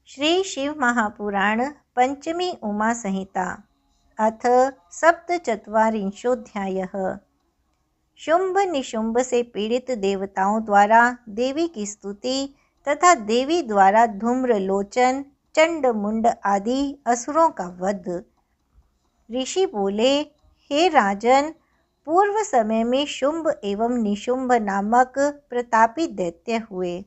श्री शिव महापुराण पंचमी उमा संहिता अथ सप्तचत्वारिंशोऽध्यायः। शुंभ निशुंभ से पीड़ित देवताओं द्वारा देवी की स्तुति तथा देवी द्वारा धूम्रलोचन, चंड मुंड आदि असुरों का वध। ऋषि बोले, हे राजन, पूर्व समय में शुंभ एवं निशुंभ नामक प्रतापी दैत्य हुए।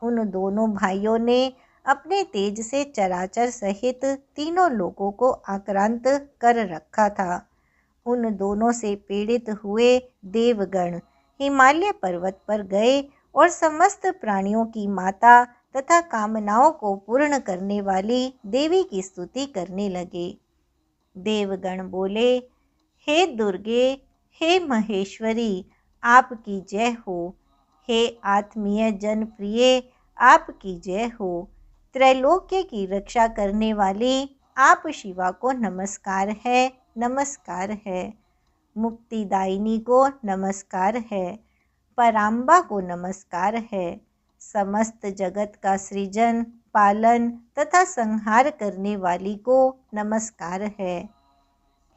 उन दोनों भाइयों ने अपने तेज से चराचर सहित तीनों लोगों को आक्रांत कर रखा था। उन दोनों से पीड़ित हुए देवगण हिमालय पर्वत पर गए और समस्त प्राणियों की माता तथा कामनाओं को पूर्ण करने वाली देवी की स्तुति करने लगे। देवगण बोले, हे दुर्गे, हे महेश्वरी, आपकी जय हो। हे आत्मीय जन प्रिय, आपकी जय हो। त्रैलोक्य की रक्षा करने वाली आप शिवा को नमस्कार है, नमस्कार है। मुक्तिदायिनी को नमस्कार है, पराम्बा को नमस्कार है। समस्त जगत का सृजन, पालन तथा संहार करने वाली को नमस्कार है।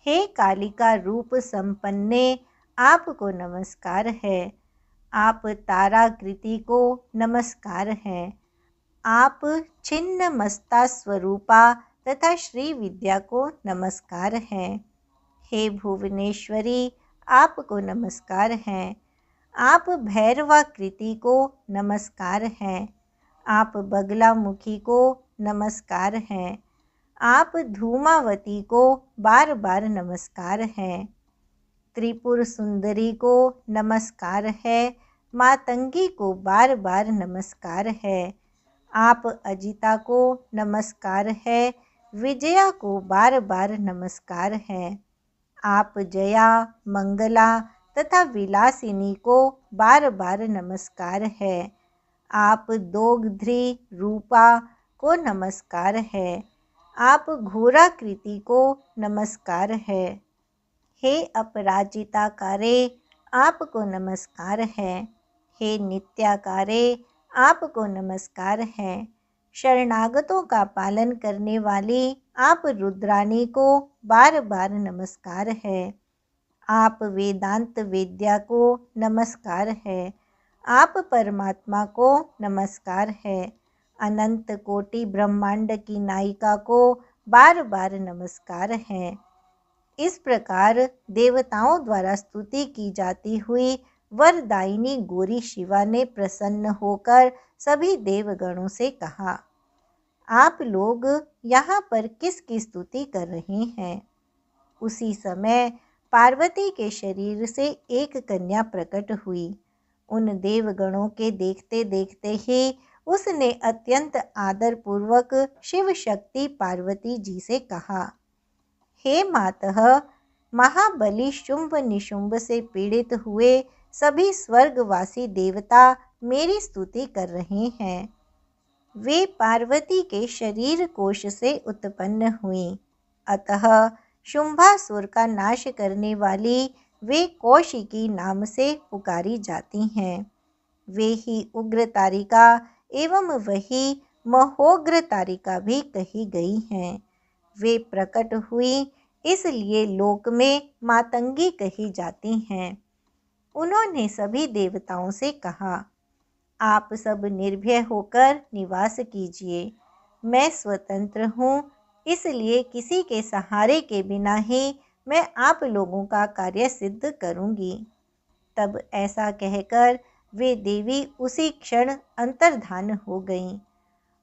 हे कालिका रूप संपन्ने, आपको नमस्कार है। आप ताराकृति को नमस्कार है। आप छिन्न मस्ता स्वरूपा तथा श्री विद्या को नमस्कार है। हे भुवनेश्वरी, आपको नमस्कार है। आप भैरवाकृति को नमस्कार है। आप बगलामुखी को नमस्कार है। आप धूमावती को बार बार नमस्कार है। त्रिपुर सुंदरी को नमस्कार है। मातंगी को बार बार नमस्कार है। आप अजिता को नमस्कार है। विजया को बार बार नमस्कार है। आप जया, मंगला तथा विलासिनी को बार बार नमस्कार है। आप दोग्ध्री रूपा को नमस्कार है। आप घोराकृति को नमस्कार है। हे अपराजिताकारे, आपको नमस्कार है। हे नित्याकारे, आपको नमस्कार है। शरणागतों का पालन करने वाली आप रुद्रानी को बार बार नमस्कार है। आप वेदांत वेद्या को नमस्कार है। आप परमात्मा को नमस्कार है। अनंत कोटि ब्रह्मांड की नायिका को बार बार नमस्कार है। इस प्रकार देवताओं द्वारा स्तुति की जाती हुई वरदायिनी गौरी शिवा ने प्रसन्न होकर सभी देवगणों से कहा, आप लोग यहाँ पर किसकी स्तुति कर रहे हैं? उसी समय पार्वती के शरीर से एक कन्या प्रकट हुई। उन देवगणों के देखते देखते ही उसने अत्यंत आदरपूर्वक शिव शक्ति पार्वती जी से कहा, हे मातः, महाबली शुंभ निशुंभ से पीड़ित हुए सभी स्वर्गवासी देवता मेरी स्तुति कर रहे हैं। वे पार्वती के शरीर कोश से उत्पन्न हुई, अतः शुंभासुर का नाश करने वाली वे कौशिकी नाम से पुकारी जाती हैं। वे ही उग्र तारिका एवं वही महोग्र तारिका भी कही गई हैं। वे प्रकट हुई इसलिए लोक में मातंगी कही जाती हैं। उन्होंने सभी देवताओं से कहा, आप सब निर्भय होकर निवास कीजिए। मैं स्वतंत्र हूँ, इसलिए किसी के सहारे के बिना ही मैं आप लोगों का कार्य सिद्ध करूँगी। तब ऐसा कहकर वे देवी उसी क्षण अंतर्धान हो गईं।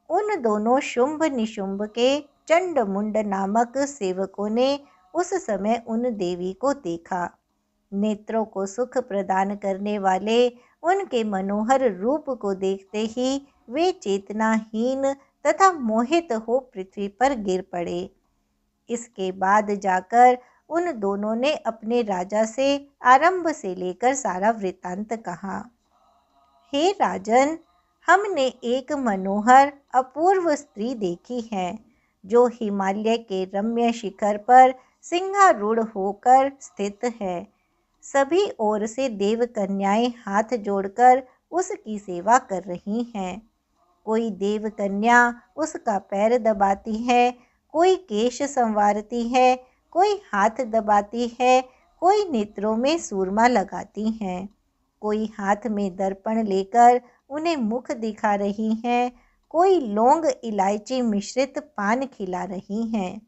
उन दोनों शुंभ निशुंभ के चंड मुंड नामक सेवकों ने उस समय उन देवी को देखा। नेत्रों को सुख प्रदान करने वाले उनके मनोहर रूप को देखते ही वे चेतनाहीन तथा मोहित हो पृथ्वी पर गिर पड़े। इसके बाद जाकर उन दोनों ने अपने राजा से आरंभ से लेकर सारा वृत्तांत कहा। हे राजन, हमने एक मनोहर अपूर्व स्त्री देखी है, जो हिमालय के रम्य शिखर पर सिंहारूढ़ होकर स्थित है। सभी ओर से देव कन्याएं हाथ जोड़कर उसकी सेवा कर रही हैं। कोई देव कन्या उसका पैर दबाती है, कोई केश संवारती है, कोई हाथ दबाती है, कोई नेत्रों में सूरमा लगाती हैं, कोई हाथ में दर्पण लेकर उन्हें मुख दिखा रही हैं, कोई लौंग इलायची मिश्रित पान खिला रही हैं,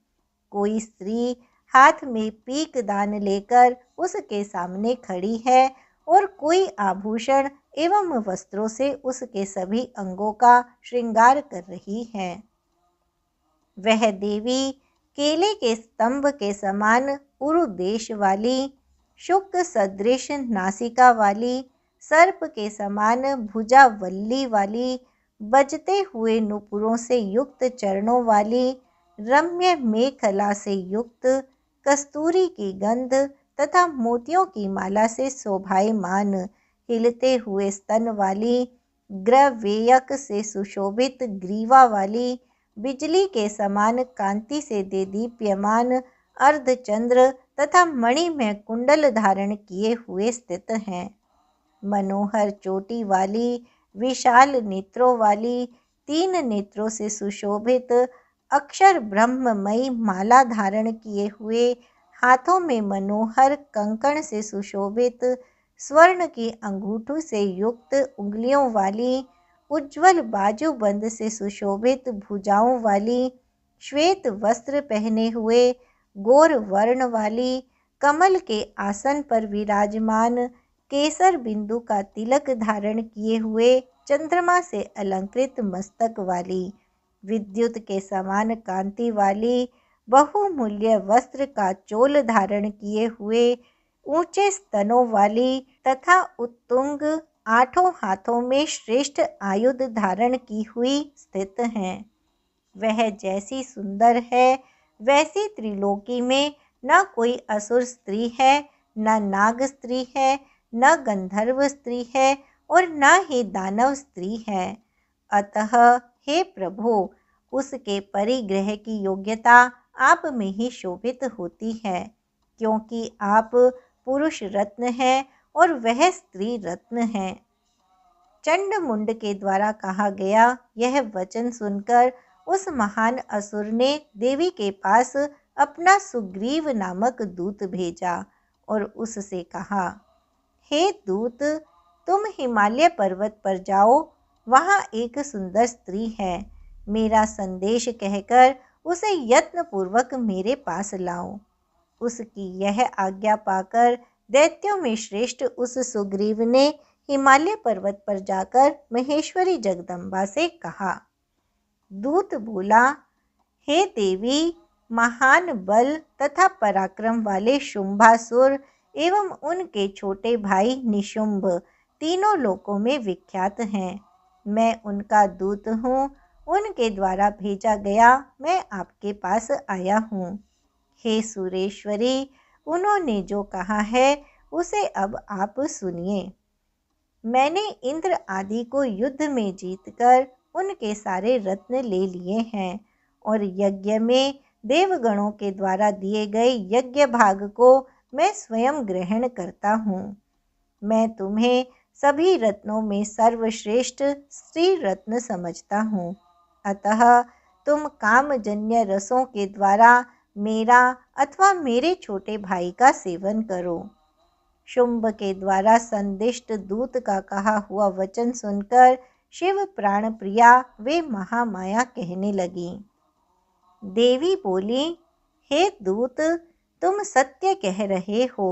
कोई स्त्री हाथ में पीक दान लेकर उसके सामने खड़ी है और कोई आभूषण एवं वस्त्रों से उसके सभी अंगों का श्रृंगार कर रही है। वह देवी केले के स्तंभ के समान उरुदेश वाली, शुक सदृश नासिका वाली, सर्प के समान भुजावल्ली वाली, बजते हुए नुपुरों से युक्त चरणों वाली, रम्य मेखला से युक्त, कस्तूरी की गंध तथा मोतियों की माला से शोभायमान, हिलते हुए स्तन वाली, ग्रवेयक से सुशोभित ग्रीवा वाली, बिजली के समान कांति से देदीप्यमान अर्धचंद्र तथा मणि में कुंडल धारण किए हुए स्थित हैं। मनोहर चोटी वाली, विशाल नेत्रों वाली, 3 नेत्रों से सुशोभित, अक्षर ब्रह्ममयी माला धारण किए हुए, हाथों में मनोहर कंकण से सुशोभित, स्वर्ण की अंगूठों से युक्त उंगलियों वाली, उज्ज्वल बाजूबंद से सुशोभित भुजाओं वाली, श्वेत वस्त्र पहने हुए, गौर वर्ण वाली, कमल के आसन पर विराजमान, केसर बिंदु का तिलक धारण किए हुए, चंद्रमा से अलंकृत मस्तक वाली, विद्युत के समान कांति वाली, बहुमूल्य वस्त्र का चोल धारण किए हुए, ऊंचे स्तनों वाली तथा उत्तुंग 8 हाथों में श्रेष्ठ आयुध धारण की हुई स्थित हैं। वह जैसी सुंदर है वैसी त्रिलोकी में न कोई असुर स्त्री है, न नाग स्त्री है, न गंधर्व स्त्री है और न ही दानव स्त्री है। अतः हे प्रभु, उसके परिग्रह की योग्यता आप में ही शोभित होती है, क्योंकि आप पुरुष रत्न हैं और वह स्त्री रत्न है। चंड मुंड के द्वारा कहा गया यह वचन सुनकर उस महान असुर ने देवी के पास अपना सुग्रीव नामक दूत भेजा और उससे कहा, हे दूत, तुम हिमालय पर्वत पर जाओ, वहाँ एक सुंदर स्त्री है, मेरा संदेश कहकर उसे यत्नपूर्वक मेरे पास लाओ। उसकी यह आज्ञा पाकर दैत्यों में श्रेष्ठ उस सुग्रीव ने हिमालय पर्वत पर जाकर महेश्वरी जगदम्बा से कहा। दूत बोला, हे देवी, महान बल तथा पराक्रम वाले शुंभासुर एवं उनके छोटे भाई निशुंभ तीनों लोकों में विख्यात हैं। मैं उनका दूत हूँ, उनके द्वारा भेजा गया मैं आपके पास आया हूँ। हे सुरेश्वरी, उन्होंने जो कहा है उसे अब आप सुनिए। मैंने इंद्र आदि को युद्ध में जीतकर उनके सारे रत्न ले लिए हैं और यज्ञ में देवगणों के द्वारा दिए गए यज्ञ भाग को मैं स्वयं ग्रहण करता हूँ। मैं तुम्हें सभी रत्नों में सर्वश्रेष्ठ स्त्री रत्न समझता हूँ, अतः तुम कामजन्य रसों के द्वारा मेरा अथवा मेरे छोटे भाई का सेवन करो। शुंभ के द्वारा संदिष्ट दूत का कहा हुआ वचन सुनकर शिव प्राण प्रिया वे महामाया कहने लगी। देवी बोली, हे दूत, तुम सत्य कह रहे हो,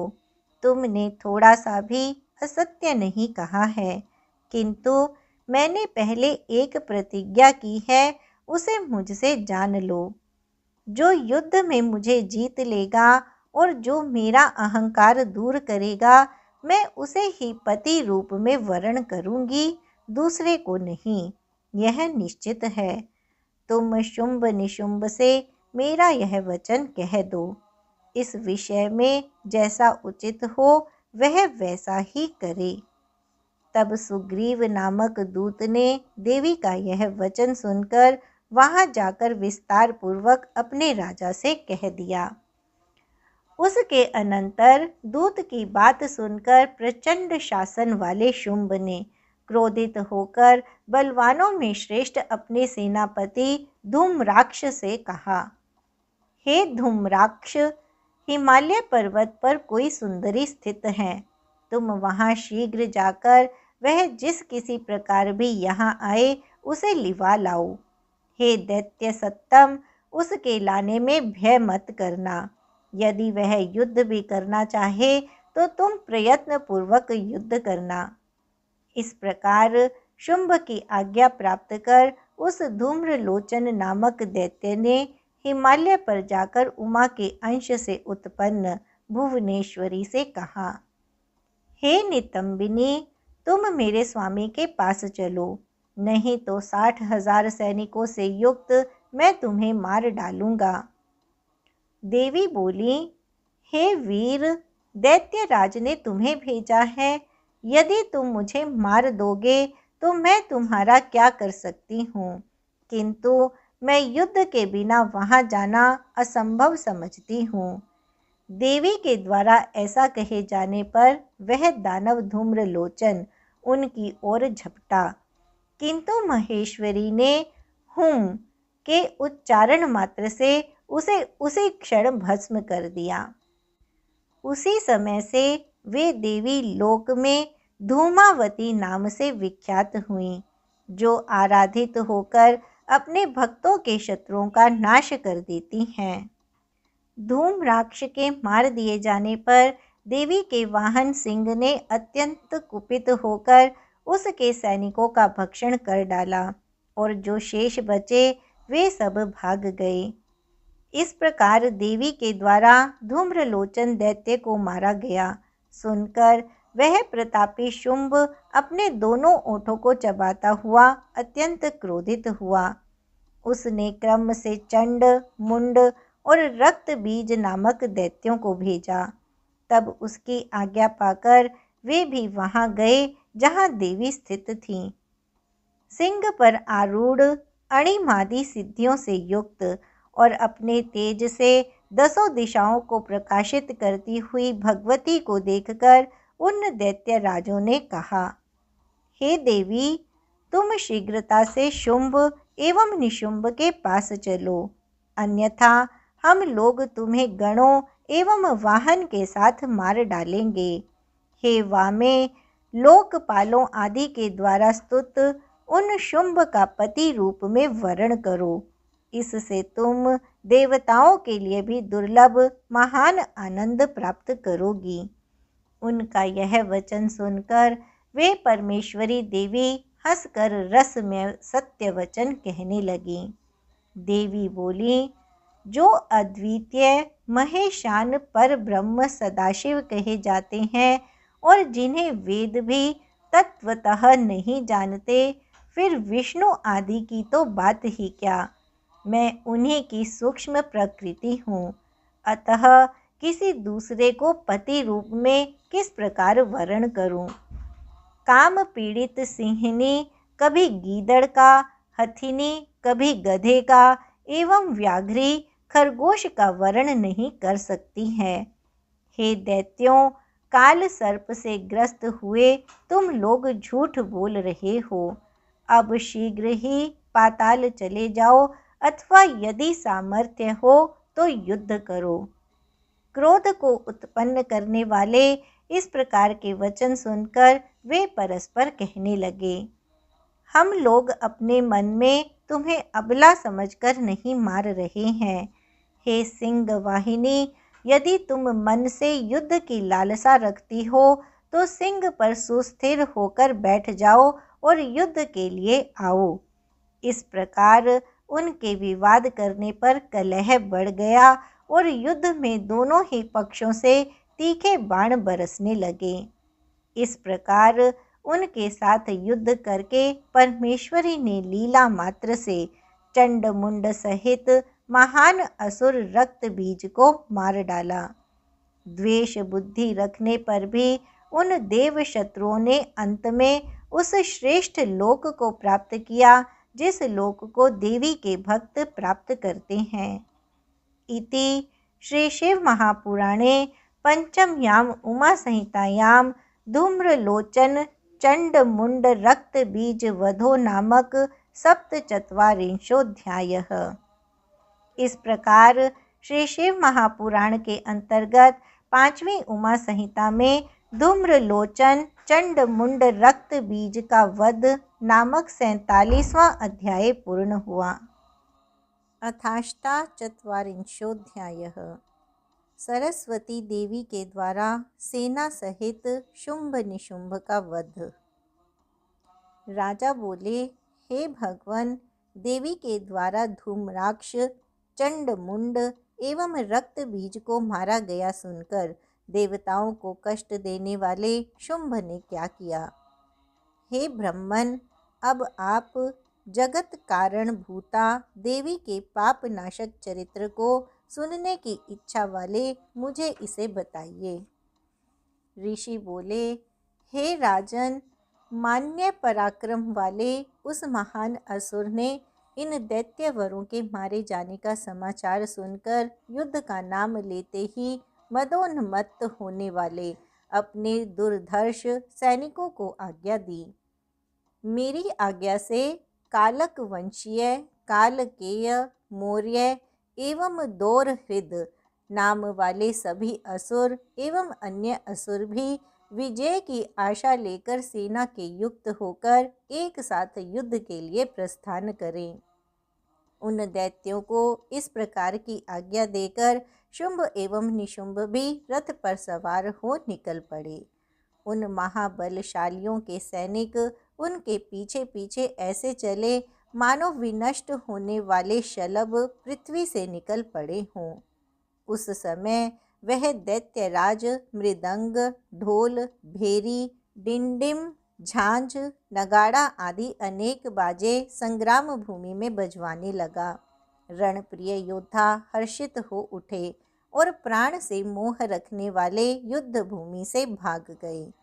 तुमने थोड़ा सा भी असत्य नहीं कहा है, किंतु मैंने पहले एक प्रतिज्ञा की है, उसे मुझसे जान लो। जो युद्ध में मुझे जीत लेगा और जो मेरा अहंकार दूर करेगा, मैं उसे ही पति रूप में वरण करूंगी, दूसरे को नहीं, यह निश्चित है। तुम शुंभ निशुंभ से मेरा यह वचन कह दो। इस विषय में जैसा उचित हो वह वैसा ही करे। तब सुग्रीव नामक दूत ने देवी का यह वचन सुनकर वहां जाकर विस्तार पूर्वक अपने राजा से कह दिया। उसके अनंतर दूत की बात सुनकर प्रचंड शासन वाले शुंभ ने क्रोधित होकर बलवानों में श्रेष्ठ अपने सेनापति धूम्राक्ष से कहा, हे धूम्राक्ष, हिमालय पर्वत पर कोई सुंदरी स्थित है। तुम वहां शीघ्र जाकर वह जिस किसी प्रकार भी यहाँ आए उसे लिवा लाओ। हे दैत्य सत्तम, उसके लाने में भय मत करना। यदि वह युद्ध भी करना चाहे तो तुम प्रयत्न पूर्वक युद्ध करना। इस प्रकार शुंभ की आज्ञा प्राप्त कर उस धूम्रलोचन नामक दैत्य ने हिमालय पर जाकर उमा के अंश से उत्पन्न भुवनेश्वरी से कहा, हे नितंबिनी, तुम मेरे स्वामी के पास चलो, नहीं तो 60,000 सैनिकों से युक्त मैं तुम्हें मार डालूंगा। देवी बोली, हे वीर, दैत्यराज ने तुम्हें भेजा है। यदि तुम मुझे मार दोगे तो मैं तुम्हारा क्या कर सकती हूँ, किंतु मैं युद्ध के बिना वहां जाना असंभव समझती हूँ। देवी के द्वारा ऐसा कहे जाने पर वह दानव धूम्रलोचन उनकी ओर झपटा, किंतु महेश्वरी ने हुम के उच्चारण मात्र से उसे उसी क्षण भस्म कर दिया। उसी समय से वे देवी लोक में धूमावती नाम से विख्यात हुईं, जो आराधित होकर अपने भक्तों के शत्रुओं का नाश कर देती हैं। धूम्राक्ष के मार दिए जाने पर देवी के वाहन सिंह ने अत्यंत कुपित होकर उसके सैनिकों का भक्षण कर डाला और जो शेष बचे वे सब भाग गए। इस प्रकार देवी के द्वारा धूम्रलोचन दैत्य को मारा गया सुनकर वह प्रतापी शुंभ अपने दोनों ओठों को चबाता हुआ अत्यंत क्रोधित हुआ। उसने क्रम से चंड, मुंड और रक्त बीज नामक दैत्यों को भेजा। तब उसकी आज्ञा पाकर वे भी वहां गए जहां देवी स्थित थीं। सिंह पर आरूढ़, अणिमादि सिद्धियों से युक्त और अपने तेज से 10 दिशाओं को प्रकाशित करती हुई भगवती को देखकर उन दैत्य राजों ने कहा, हे देवी, तुम शीघ्रता से शुंभ एवं निशुंभ के पास चलो, अन्यथा हम लोग तुम्हें गणों एवं वाहन के साथ मार डालेंगे। हे वामे, लोकपालों आदि के द्वारा स्तुत उन शुंभ का पति रूप में वरण करो। इससे तुम देवताओं के लिए भी दुर्लभ महान आनंद प्राप्त करोगी। उनका यह वचन सुनकर वे परमेश्वरी देवी हंसकर रस में सत्य वचन कहने लगी। देवी बोली, जो अद्वितीय महेशान पर ब्रह्म सदाशिव कहे जाते हैं और जिन्हें वेद भी तत्वतः नहीं जानते, फिर विष्णु आदि की तो बात ही क्या। मैं उन्हीं की सूक्ष्म प्रकृति हूँ, अतः किसी दूसरे को पति रूप में किस प्रकार वर्ण करूं। काम पीड़ित सिंहनी कभी गीदड़ का, हथिनी कभी गधे का एवं व्याघ्री खरगोश का वर्ण नहीं कर सकती है। हे दैत्यों, काल सर्प से ग्रस्त हुए तुम लोग झूठ बोल रहे हो। अब शीघ्र ही पाताल चले जाओ, अथवा यदि सामर्थ्य हो तो युद्ध करो। क्रोध को उत्पन्न करने वाले इस प्रकार के वचन सुनकर वे परस्पर कहने लगे, हम लोग अपने मन में तुम्हें अबला समझकर नहीं मार रहे हैं। हे सिंह वाहिनी, यदि तुम मन से युद्ध की लालसा रखती हो तो सिंह पर सुस्थिर होकर बैठ जाओ और युद्ध के लिए आओ। इस प्रकार उनके विवाद करने पर कलह बढ़ गया और युद्ध में दोनों ही पक्षों से तीखे बाण बरसने लगे। इस प्रकार उनके साथ युद्ध करके परमेश्वरी ने लीला मात्र से चंड मुंड सहित महान असुर रक्त बीज को मार डाला। द्वेष बुद्धि रखने पर भी उन देव शत्रुओं ने अंत में उस श्रेष्ठ लोक को प्राप्त किया जिस लोक को देवी के भक्त प्राप्त करते हैं। इति श्री शिव महापुराणे पंचम्याम उमा संहितायां धूम्रलोचन चंड मुंड रक्त बीज वधो नामक सप्तचत्वारिंशोऽध्यायः। इस प्रकार श्री शिव महापुराण के अंतर्गत 5वीं उमा संहिता में धूम्रलोचन चंड मुंड रक्त बीज का वध नामक 47वां अध्याय पूर्ण हुआ। अथाष्टाचत्वारिंशोऽध्यायः। सरस्वती देवी के द्वारा सेना सहित शुंभ निशुंभ का वध। राजा बोले, हे भगवान, देवी के द्वारा धूम्राक्ष चंड मुंड एवं रक्त बीज को मारा गया सुनकर देवताओं को कष्ट देने वाले शुंभ ने क्या किया। हे ब्रह्मन, अब आप जगत कारण भूता देवी के पाप नाशक चरित्र को सुनने की इच्छा वाले मुझे इसे बताइए। ऋषि बोले, हे राजन, मान्य पराक्रम वाले उस महान असुर ने इन दैत्यवरों के मारे जाने का समाचार सुनकर युद्ध का नाम लेते ही मदोन्मत्त होने वाले अपने दुर्धर्ष सैनिकों को आज्ञा दी। मेरी आज्ञा से कालक वंशीय, कालकेय, मौर्य एवं दोरहृद नाम वाले सभी असुर एवं अन्य असुर भी विजय की आशा लेकर सेना के युक्त होकर एक साथ युद्ध के लिए प्रस्थान करें। उन दैत्यों को इस प्रकार की आज्ञा देकर शुंभ एवं निशुंभ भी रथ पर सवार हो निकल पड़े। उन महाबलशालियों के सैनिक उनके पीछे पीछे ऐसे चले मानो विनष्ट होने वाले शलभ पृथ्वी से निकल पड़े हों। उस समय वह दैत्यराज मृदंग, ढोल, भेरी, डिंडिम, झांझ, नगाड़ा आदि अनेक बाजे संग्राम भूमि में बजवाने लगा। रणप्रिय योद्धा हर्षित हो उठे और प्राण से मोह रखने वाले युद्ध भूमि से भाग गए।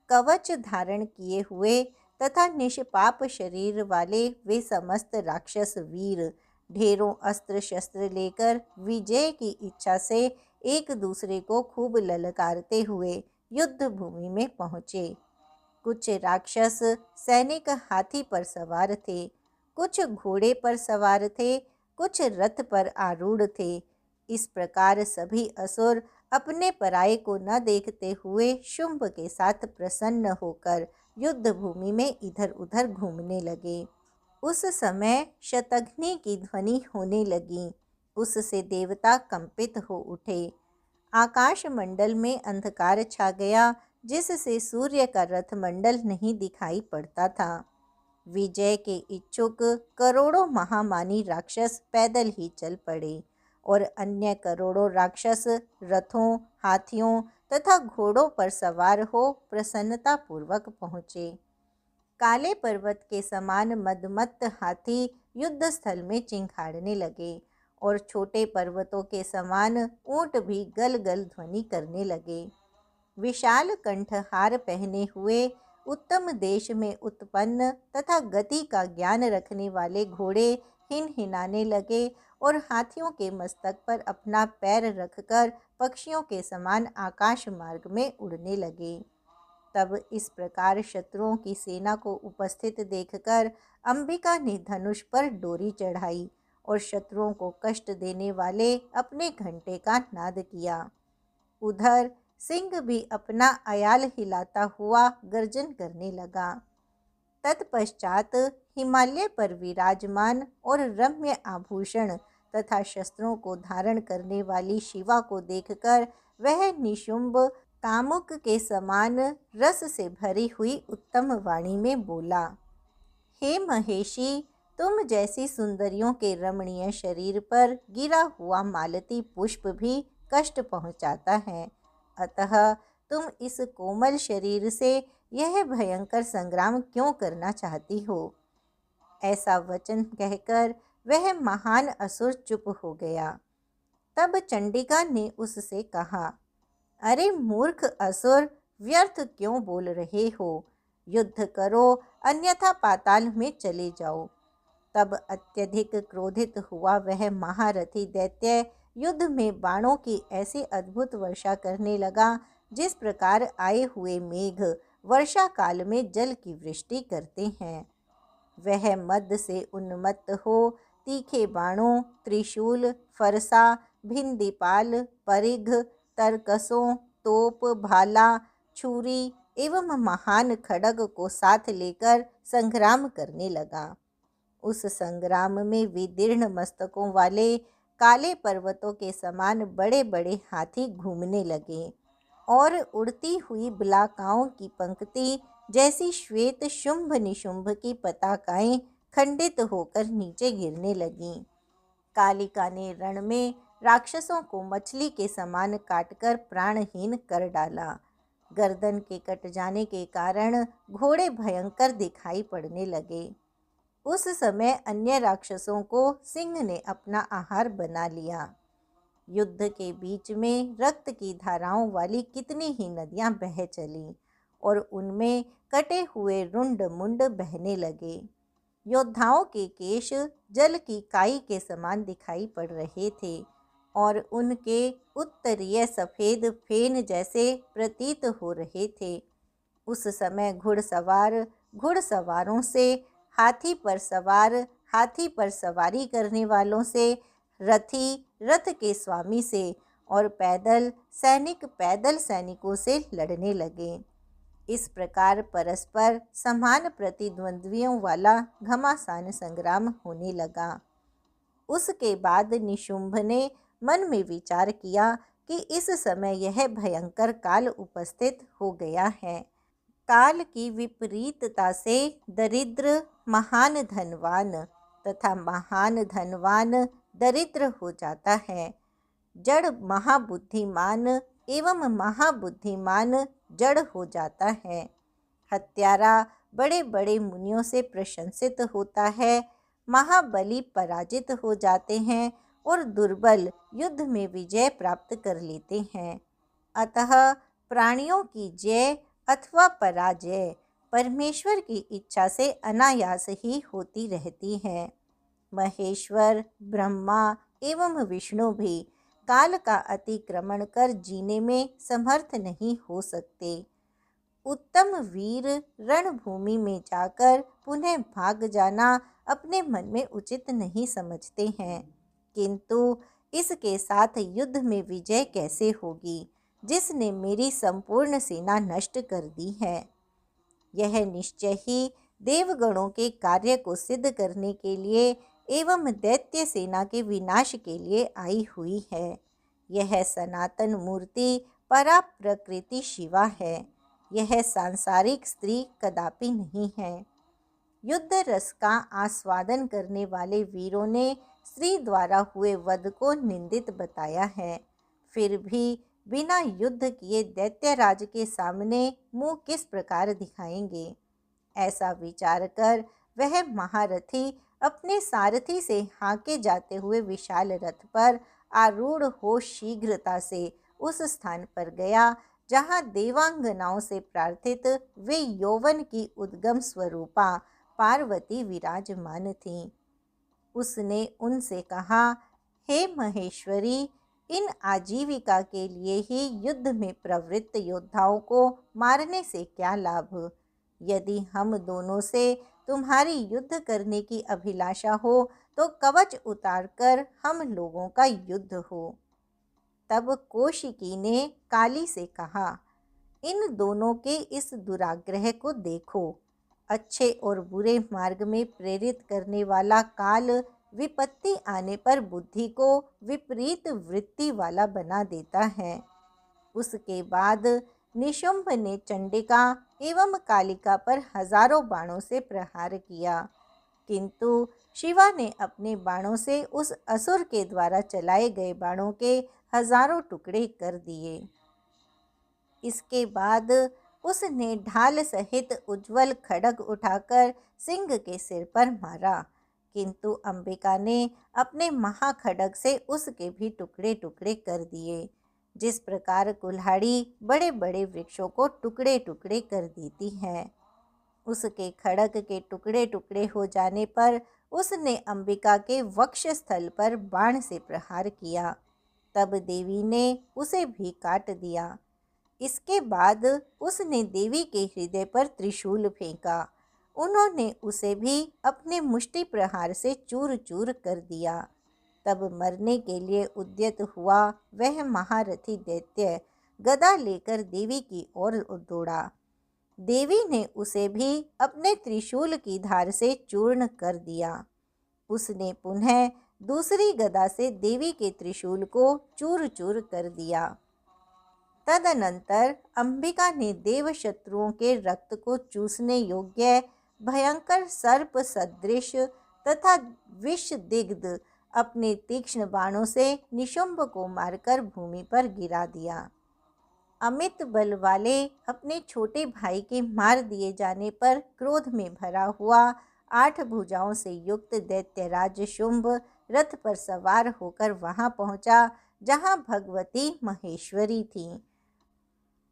कवच धारण किए हुए तथा निष्पाप शरीर वाले वे समस्त राक्षस वीर ढेरों अस्त्र शस्त्र लेकर विजय की इच्छा से एक दूसरे को खूब ललकारते हुए युद्ध भूमि में पहुँचे। कुछ राक्षस सैनिक हाथी पर सवार थे, कुछ घोड़े पर सवार थे, कुछ रथ पर आरूढ़ थे। इस प्रकार सभी असुर अपने पराये को न देखते हुए शुंभ के साथ प्रसन्न होकर युद्ध भूमि में इधर उधर घूमने लगे। उस समय शतघ्नि की ध्वनि होने लगी। उससे देवता कंपित हो उठे। आकाश मंडल में अंधकार छा गया, जिससे सूर्य का रथ मंडल नहीं दिखाई पड़ता था। विजय के इच्छुक करोड़ों महामानी राक्षस पैदल ही चल पड़े और अन्य करोड़ों राक्षस रथों, हाथियों तथा घोड़ों पर सवार हो प्रसन्नता पूर्वक पहुँचे। काले पर्वत के समान मदमत्त हाथी युद्ध स्थल में चिंखाड़ने लगे और छोटे पर्वतों के समान ऊंट भी गल गल ध्वनि करने लगे। विशाल कंठहार पहने हुए उत्तम देश में उत्पन्न तथा गति का ज्ञान रखने वाले घोड़े हिनहिनाने लगे और हाथियों के मस्तक पर अपना पैर रखकर पक्षियों के समान आकाश मार्ग में उड़ने लगे। तब इस प्रकार शत्रुओं की सेना को उपस्थित देखकर अंबिका ने धनुष पर डोरी चढ़ाई और शत्रुओं को कष्ट देने वाले अपने घंटे का नाद किया। उधर सिंह भी अपना अयाल हिलाता हुआ गर्जन करने लगा। तत्पश्चात हिमालय पर विराजमान और रम्य आभूषण तथा शस्त्रों को धारण करने वाली शिवा को देखकर वह निशुंभ कामुक के समान रस से भरी हुई उत्तम वाणी में बोला, हे महेशी, तुम जैसी सुंदरियों के रमणीय शरीर पर गिरा हुआ मालती पुष्प भी कष्ट पहुँचाता है, अतः तुम इस कोमल शरीर से यह भयंकर संग्राम क्यों करना चाहती हो। ऐसा वचन कहकर वह महान असुर चुप हो गया। तब चंडिका ने उससे कहा, अरे मूर्ख असुर, व्यर्थ क्यों बोल रहे हो, युद्ध करो अन्यथा पाताल में चले जाओ। तब अत्यधिक क्रोधित हुआ वह महारथी दैत्य युद्ध में बाणों की ऐसी अद्भुत वर्षा करने लगा जिस प्रकार आए हुए मेघ वर्षा काल में जल की वृष्टि करते हैं। वह मद से उन्मत्त हो तीखे बाणों, त्रिशूल, फरसा, भिंदीपाल, परिघ, तरकसों, तोप, भाला, छुरी एवं महान खड्ग को साथ लेकर संग्राम करने लगा। उस संग्राम में विदीर्ण मस्तकों वाले काले पर्वतों के समान बड़े बड़े हाथी घूमने लगे और उड़ती हुई बिलाकाओं की पंक्ति जैसी श्वेत शुंभ निशुंभ की पताकाएं खंडित होकर नीचे गिरने लगीं। कालिका ने रण में राक्षसों को मछली के समान काटकर प्राणहीन कर डाला। गर्दन के कट जाने के कारण घोड़े भयंकर दिखाई पड़ने लगे। उस समय अन्य राक्षसों को सिंह ने अपना आहार बना लिया। युद्ध के बीच में रक्त की धाराओं वाली कितनी ही नदियां बह चलीं और उनमें कटे हुए रुंड मुंड बहने लगे। योद्धाओं के केश जल की काई के समान दिखाई पड़ रहे थे और उनके उत्तरीय सफ़ेद फेन जैसे प्रतीत हो रहे थे। उस समय घुड़सवारों से, हाथी पर सवार, हाथी पर सवारी करने वालों से, रथी रथ के स्वामी से और पैदल सैनिकों से लड़ने लगे। इस प्रकार परस्पर समान प्रतिद्वंद्वियों वाला घमासान संग्राम होने लगा। उसके बाद निशुंभ ने मन में विचार किया कि इस समय यह भयंकर काल उपस्थित हो गया है। काल की विपरीतता से दरिद्र महान धनवान तथा महान धनवान दरिद्र हो जाता है। जड़ महाबुद्धिमान एवं महाबुद्धिमान जड़ हो जाता है। हत्यारा बड़े बड़े मुनियों से प्रशंसित होता है। महाबली पराजित हो जाते हैं और दुर्बल युद्ध में विजय प्राप्त कर लेते हैं। अतः प्राणियों की जय अथवा पराजय परमेश्वर की इच्छा से अनायास ही होती रहती है। महेश्वर, ब्रह्मा एवं विष्णु भी काल का अतिक्रमण कर जीने में समर्थ नहीं हो सकते। उत्तम वीर रणभूमि में जाकर पुनः भाग जाना अपने मन में उचित नहीं समझते हैं, किंतु इसके साथ युद्ध में विजय कैसे होगी जिसने मेरी संपूर्ण सेना नष्ट कर दी है। यह निश्चय ही देवगणों के कार्य को सिद्ध करने के लिए एवं दैत्य सेना के विनाश के लिए आई हुई है। यह सनातन मूर्ति परा प्रकृति शिवा है। यह सांसारिक स्त्री कदापि नहीं है। युद्ध रस का आस्वादन करने वाले वीरों ने स्त्री द्वारा हुए वध को निंदित बताया है। फिर भी बिना युद्ध किए दैत्यराज के सामने मुंह किस प्रकार दिखाएंगे? ऐसा विचार कर वह महारथी अपने सारथी से हांके जाते हुए विशाल रथ पर आरूढ़ हो शीघ्रता से उस स्थान पर गया जहाँ देवांगनाओं से प्रार्थित वे यौवन की उद्गम स्वरूपा पार्वती विराजमान थीं। उसने उनसे कहा, हे महेश्वरी, इन आजीविका के लिए ही युद्ध में प्रवृत्त योद्धाओं को मारने से क्या लाभ? यदि हम दोनों से तुम्हारी युद्ध करने की अभिलाषा हो तो कवच उतारकर हम लोगों का युद्ध हो। तब कौशिकी ने काली से कहा, इन दोनों के इस दुराग्रह को देखो। अच्छे और बुरे मार्ग में प्रेरित करने वाला काल विपत्ति आने पर बुद्धि को विपरीत वृत्ति वाला बना देता है। उसके बाद निशुंभ ने चंडिका एवं कालिका पर हजारों बाणों से प्रहार किया, किंतु शिवा ने अपने बाणों से उस असुर के द्वारा चलाए गए बाणों के हजारों टुकड़े कर दिए। इसके बाद उसने ढाल सहित उज्ज्वल खड्ग उठाकर सिंह के सिर पर मारा, किंतु अंबिका ने अपने महाखड्ग से उसके भी टुकड़े टुकड़े कर दिए। जिस प्रकार कुल्हाड़ी बड़े बड़े वृक्षों को टुकड़े टुकड़े कर देती है, उसके खड्ग के टुकड़े टुकड़े हो जाने पर उसने अंबिका के वक्ष स्थल पर बाण से प्रहार किया। तब देवी ने उसे भी काट दिया। इसके बाद उसने देवी के हृदय पर त्रिशूल फेंका। उन्होंने उसे भी अपने मुष्टि प्रहार से चूर चूर कर दिया। तब मरने के लिए उद्यत हुआ वह महारथी दैत्य गदा लेकर देवी की ओर दौड़ा। देवी ने उसे भी अपने त्रिशूल की धार से चूर्ण कर दिया। उसने पुनः दूसरी गदा से देवी के त्रिशूल को चूर चूर कर दिया। तदनंतर अंबिका ने देव शत्रुओं के रक्त को चूसने योग्य भयंकर सर्प सदृश तथा विषदिग्ध अपने तीक्ष्ण बाणों से निशुंभ को मारकर भूमि पर गिरा दिया। अमित बल वाले अपने छोटे भाई के मार दिए जाने पर क्रोध में भरा हुआ 8 भुजाओं से युक्त दैत्यराज शुंभ रथ पर सवार होकर वहां पहुंचा जहां भगवती महेश्वरी थीं।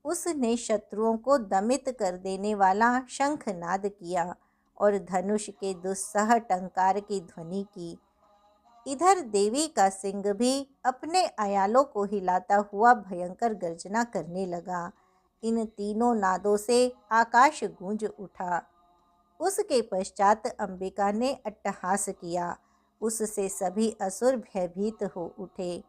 उसने शत्रुओं को दमित कर देने वाला शंखनाद किया और धनुष के दुस्सह टंकार की ध्वनि की। इधर देवी का सिंह भी अपने अयालों को हिलाता हुआ भयंकर गर्जना करने लगा। इन तीनों नादों से आकाश गूंज उठा। उसके पश्चात अंबिका ने अट्टहास किया। उससे सभी असुर भयभीत हो उठे।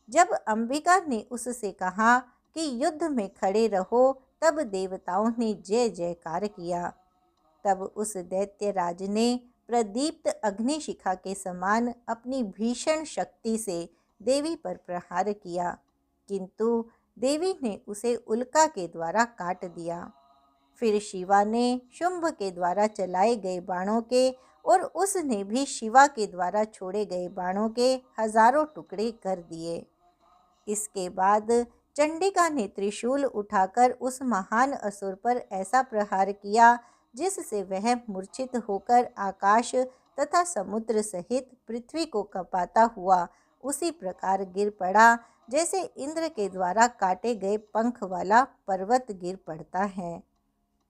जब अंबिका ने उससे कहा कि युद्ध में खड़े रहो, तब देवताओं ने जय जयकार किया। तब उस दैत्यराज ने प्रदीप्त अग्निशिखा के समान अपनी भीषण शक्ति से देवी पर प्रहार किया, किंतु देवी ने उसे उल्का के द्वारा काट दिया। फिर शिवा ने शुंभ के द्वारा चलाए गए बाणों के और उसने भी शिवा के द्वारा छोड़े गए बाणों के हजारों टुकड़े कर दिए। इसके बाद चंडिका ने त्रिशूल उठाकर उस महान असुर पर ऐसा प्रहार किया जिससे वह मूर्छित होकर आकाश तथा समुद्र सहित पृथ्वी को कपाता हुआ उसी प्रकार गिर पड़ा जैसे इंद्र के द्वारा काटे गए पंख वाला पर्वत गिर पड़ता है।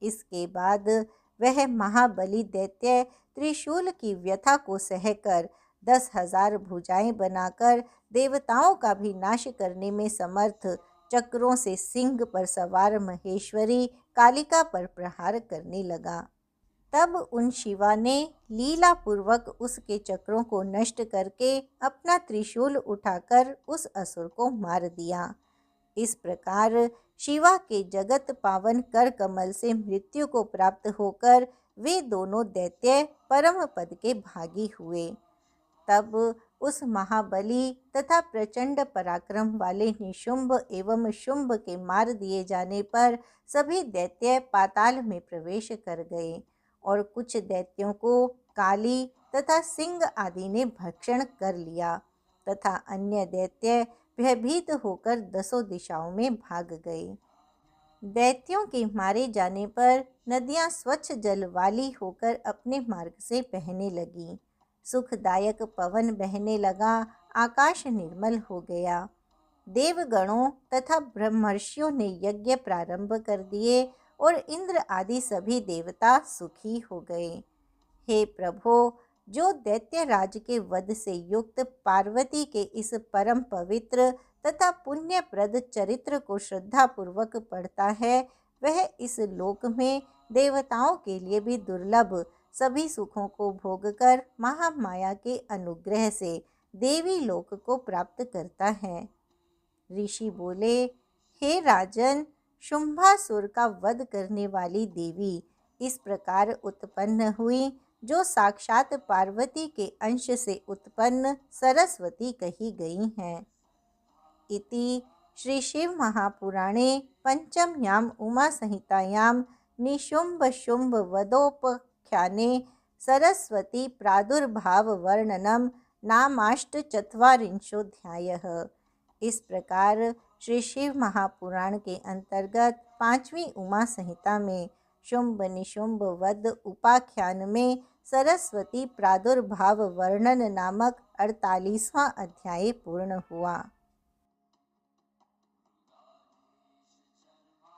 इसके बाद वह महाबली दैत्य त्रिशूल की व्यथा को सहकर 10,000 भुजाएं बनाकर देवताओं का भी नाश करने में समर्थ चक्रों से सिंह पर सवार महेश्वरी कालिका पर प्रहार करने लगा। तब उन शिवा ने लीला पूर्वक उसके चक्रों को नष्ट करके अपना त्रिशूल उठाकर उस असुर को मार दिया। इस प्रकार शिवा के जगत पावन कर कमल से मृत्यु को प्राप्त होकर वे दोनों दैत्य परम पद के भागी हुए। तब उस महाबली तथा प्रचंड पराक्रम वाले निशुंभ एवं शुंभ के मार दिए जाने पर सभी दैत्य पाताल में प्रवेश कर गए और कुछ दैत्यों को काली तथा सिंह आदि ने भक्षण कर लिया तथा अन्य दैत्य भयभीत होकर 10 दिशाओं में भाग गए। दैत्यों के मारे जाने पर नदियां स्वच्छ जल वाली होकर अपने मार्ग से बहने लगीं। सुखदायक पवन बहने लगा, आकाश निर्मल हो गया। देवगणों तथा ब्रह्मर्षियों ने यज्ञ प्रारंभ कर दिए और इंद्र आदि सभी देवता सुखी हो गए। हे प्रभो, जो दैत्यराज के वध से युक्त पार्वती के इस परम पवित्र तथा पुण्यप्रद चरित्र को श्रद्धापूर्वक पढ़ता है, वह इस लोक में देवताओं के लिए भी दुर्लभ सभी सुखों को भोगकर महामाया के अनुग्रह से देवी लोक को प्राप्त करता है। ऋषि बोले, हे राजन, शुंभासुर का वध करने वाली देवी इस प्रकार उत्पन्न हुई, जो साक्षात पार्वती के अंश से उत्पन्न सरस्वती कही गई हैं। इति श्री शिव महापुराणे पंचम्यां उमा संहितायां निशुंभ शुंभ वधोपाख्याने सरस्वती प्रादुर्भाव वर्णनम नामाष्टचत्वारिंशोऽध्यायः। इस प्रकार श्री शिव महापुराण के अंतर्गत 5वीं उमा संहिता में शुंभ निशुंभ वध उपाख्यान में सरस्वती प्रादुर्भाव वर्णन नामक 48वां अध्याय पूर्ण हुआ।